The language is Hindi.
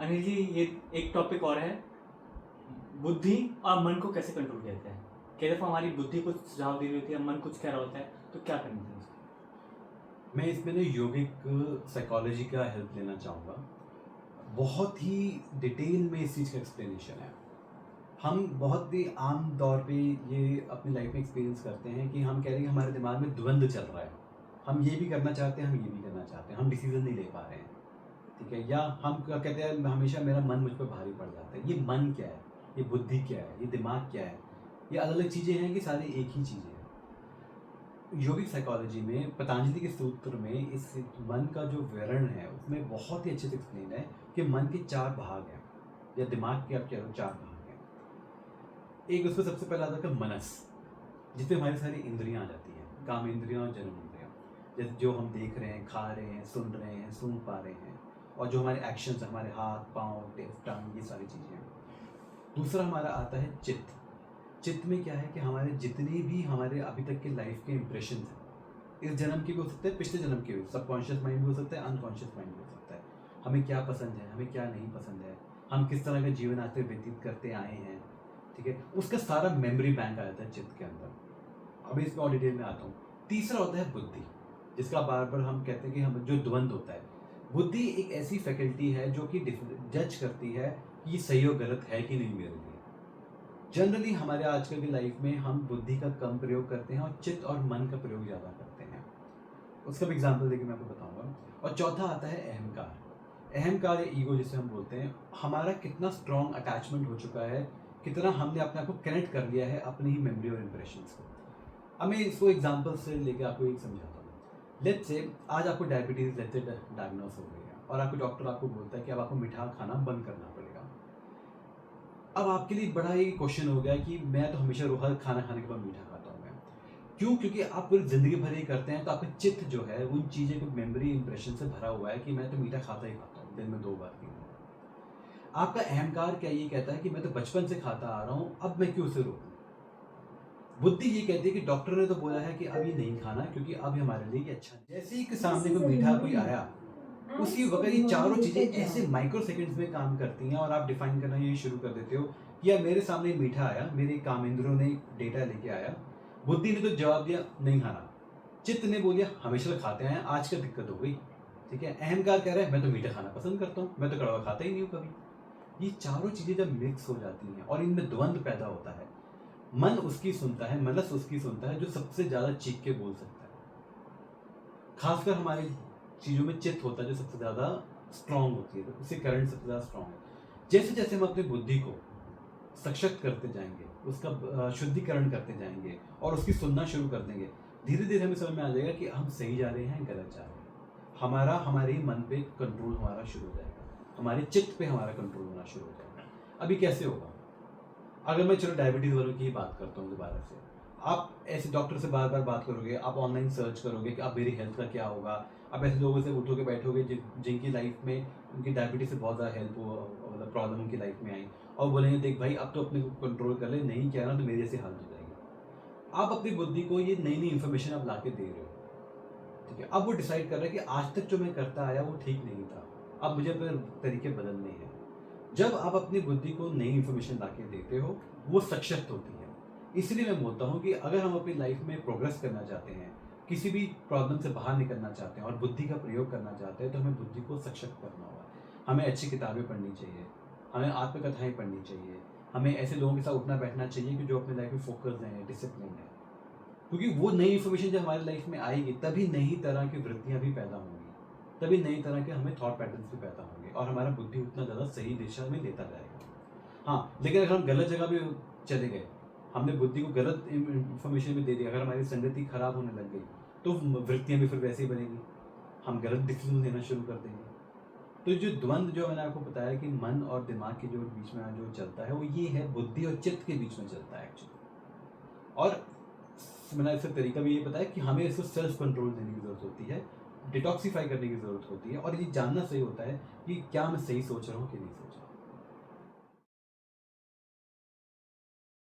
अनिल जी, ये एक टॉपिक और है, बुद्धि और मन को कैसे कंट्रोल किया जाए। कई दफ़ा हमारी बुद्धि कुछ सुझाव दे रही होती है, मन कुछ कह रहा होता है, तो क्या करना चाहिए उसको? मैं इसमें ना योगिक साइकोलॉजी का हेल्प लेना चाहूँगा। बहुत ही डिटेल में इस चीज़ का एक्सप्लेनेशन है। हम बहुत ही आम तौर पे ये अपनी लाइफ में एक्सपीरियंस करते हैं कि हम कह रहे हैं कि हमारे दिमाग में द्वंद्व चल रहा है। हम ये भी करना चाहते हैं, हम ये भी करना चाहते हैं, हम डिसीजन नहीं ले पा रहे हैं, ठीक है? या हम क्या कहते हैं, हमेशा मेरा मन मुझ पर भारी पड़ जाता है। ये मन क्या है? ये बुद्धि क्या है? ये दिमाग क्या है? ये अलग-अलग चीज़ें हैं कि सारी एक ही चीज़ें हैं? योगिक साइकोलॉजी में पतंजलि के सूत्र में इस मन का जो विवरण है उसमें बहुत ही अच्छे से एक्सप्लेन है कि मन के 4 भाग हैं, या दिमाग के आप कह लो 4 भाग हैं। एक उसमें सबसे पहला आता है मनस, जिसमें हमारी सारी इंद्रियां आ जाती हैं, काम इंद्रियां और जन्म इंद्रियां, जैसे जो हम देख रहे हैं, खा रहे हैं, सुन रहे हैं, सूंघ पा रहे हैं, और जो हमारे एक्शंस, हमारे हाथ पाँव टंग, ये सारी चीज़ें हैं। दूसरा हमारा आता है चित्त। चित्त में क्या है कि हमारे जितने भी हमारे अभी तक के लाइफ के इम्प्रेशन हैं, इस जन्म के भी हो सकते हैं, पिछले जन्म के भी, सबकॉन्शियस माइंड भी हो सकता है, अनकॉन्शियस माइंड भी हो सकता है। हमें क्या पसंद है, हमें क्या नहीं पसंद है, हम किस तरह का जीवन आज तक व्यतीत करते आए हैं, ठीक है, उसका सारा मेमोरी बैंक आ जाता है चित्त के अंदर। अब इसमें और डिटेल में आता हूँ। तीसरा होता है बुद्धि, जिसका बार बार हम कहते हैं कि हम जो द्वंद्व होता है। बुद्धि एक ऐसी फैकल्टी है जो कि जज करती है कि ये सही और गलत है कि नहीं मेरे लिए। जनरली हमारे आजकल की लाइफ में हम बुद्धि का कम प्रयोग करते हैं और चित्त और मन का प्रयोग ज़्यादा करते हैं। उसका भी एग्जाम्पल देकर मैं आपको बताऊंगा। और चौथा आता है अहंकार। अहंकार या ईगो जिसे हम बोलते हैं, हमारा कितना स्ट्रॉन्ग अटैचमेंट हो चुका है, कितना हमने अपने आप को कनेक्ट कर लिया है अपनी ही मेमोरी और इम्प्रेशंस को। अब मैं इसको एग्जाम्पल से लेकर आपको एक समझाता हूँ। लेट्स से आज आपको डायबिटीज़ लेट्स से डायग्नोस हो गई है और आपको डॉक्टर आपको बोलता है कि अब आपको मीठा खाना बंद करना पड़ेगा। अब आपके लिए बड़ा ही क्वेश्चन हो गया कि मैं तो हमेशा हर खाना खाने के बाद मीठा खाता हूँ मैं। क्यों? क्योंकि आप पूरी ज़िंदगी भर ये करते हैं, तो आपका चित्त जो है उन चीज़ें को मेमोरी इंप्रेशन से भरा हुआ है कि मैं तो मीठा खाता ही खाता हूँ, दिन में 2 बार 3 बार। आपका अहंकार क्या ये कहता है कि मैं तो बचपन से खाता आ रहा हूँ, अब मैं क्यों उसे रोकूँ? बुद्धि ये कहती है कि डॉक्टर ने तो बोला है कि अब ये नहीं खाना क्योंकि अब ये हमारे लिए ये अच्छा नहीं। जैसे ही कि सामने कोई मीठा कोई आया, उसी वक्त ये चारों चीजें ऐसे माइक्रो सेकंड्स में काम करती हैं और आप डिफाइन करना ये शुरू कर देते हो कि यार मेरे सामने मीठा आया, मेरे कामेंद्रों ने डेटा लेके आया, बुद्धि ने तो जवाब दिया नहीं खाना, चित्त ने बोल दिया हमेशा खाते हैं, आज क्या दिक्कत हो गई, ठीक है, अहंकार कह रहा है मैं तो मीठा खाना पसंद करता हूँ, मैं तो कड़वा खाता ही नहीं हूँ कभी। ये चारों चीजें जब मिक्स हो जाती हैं और इनमें द्वंद्व पैदा होता है, मन उसकी सुनता है, मनस उसकी सुनता है जो सबसे ज्यादा चीख के बोल सकता है। खासकर हमारी चीज़ों में चित्त होता है जो सबसे ज़्यादा स्ट्रांग होती है, तो उससे करंट सबसे ज़्यादा स्ट्रांग है। जैसे जैसे हम अपनी बुद्धि को सशक्त करते जाएंगे, उसका शुद्धिकरण करते जाएंगे और उसकी सुनना शुरू कर देंगे, धीरे धीरे हमें समझ में आ जाएगा कि हम सही जा रहे हैं, गलत जा रहे हैं। हमारा हमारे ही मन पे कंट्रोल हमारा शुरू हो जाएगा, हमारे चित्त पे हमारा कंट्रोल होना शुरू हो जाएगा। अभी कैसे होगा? अगर मैं चलो डायबिटीज़ वालों की ही बात करता हूँ दोबारा से, आप ऐसे डॉक्टर से बार बार बात करोगे, आप ऑनलाइन सर्च करोगे कि अब मेरी हेल्थ का क्या होगा, आप ऐसे लोगों से उठोगे बैठोगे जिनकी लाइफ में उनकी डायबिटीज़ से बहुत ज़्यादा हेल्प हो, मतलब प्रॉब्लम उनकी लाइफ में आई, और बोलेंगे देख भाई अब तो अपने को कंट्रोल कर ले, नहीं किया ना तो मेरे से हालत हो जाएगी। आप अपनी बुद्धि को ये नई नई इन्फॉर्मेशन आप ला के दे रहे हो, ठीक है, अब वो डिसाइड कर रहा है कि आज तक जो मैं करता आया वो ठीक नहीं था, अब मुझे अपने तरीके बदलने हैं। जब आप अपनी बुद्धि को नई इन्फॉर्मेशन ला के देते हो, वो सशक्त होती है। इसलिए मैं बोलता हूँ कि अगर हम अपनी लाइफ में प्रोग्रेस करना चाहते हैं, किसी भी प्रॉब्लम से बाहर निकलना चाहते हैं और बुद्धि का प्रयोग करना चाहते हैं, तो हमें बुद्धि को सशक्त करना होगा। हमें अच्छी किताबें पढ़नी चाहिए, हमें आत्मकथाएं पढ़नी चाहिए, हमें ऐसे लोगों के साथ उठना बैठना चाहिए कि जो अपनी लाइफ में फोकस हैं, डिसिप्लिन है, क्योंकि वो नई इन्फॉर्मेशन जब हमारी लाइफ में आएगी तभी नई तरह की वृत्तियाँ भी पैदा होंगी, तभी नई तरह के हमें थॉट पैटर्न्स भी पैदा होंगे और हमारा बुद्धि उतना ज़्यादा सही दिशा में लेता जाएगा। हाँ, लेकिन अगर हम गलत जगह भी चले गए, हमने बुद्धि को गलत इन्फॉर्मेशन भी दे दी, अगर हमारी संगति खराब होने लग गई, तो वृत्तियाँ भी फिर वैसे ही बनेगी, हम गलत डिसीजन लेना शुरू कर देंगे। तो जो द्वंद्व जो मैंने आपको बताया कि मन और दिमाग के जो बीच में जो चलता है, वो ये है, बुद्धि और चित्त के बीच में चलता है एक्चुअली। और मैंने इसका तरीका भी ये बताया कि हमें इसको सेल्फ कंट्रोल देने की ज़रूरत होती है, डिटॉक्सीफाई करने की ज़रूरत होती है, और ये जानना सही होता है कि क्या मैं सही सोच रहा हूँ कि नहीं सोच रहा हूँ।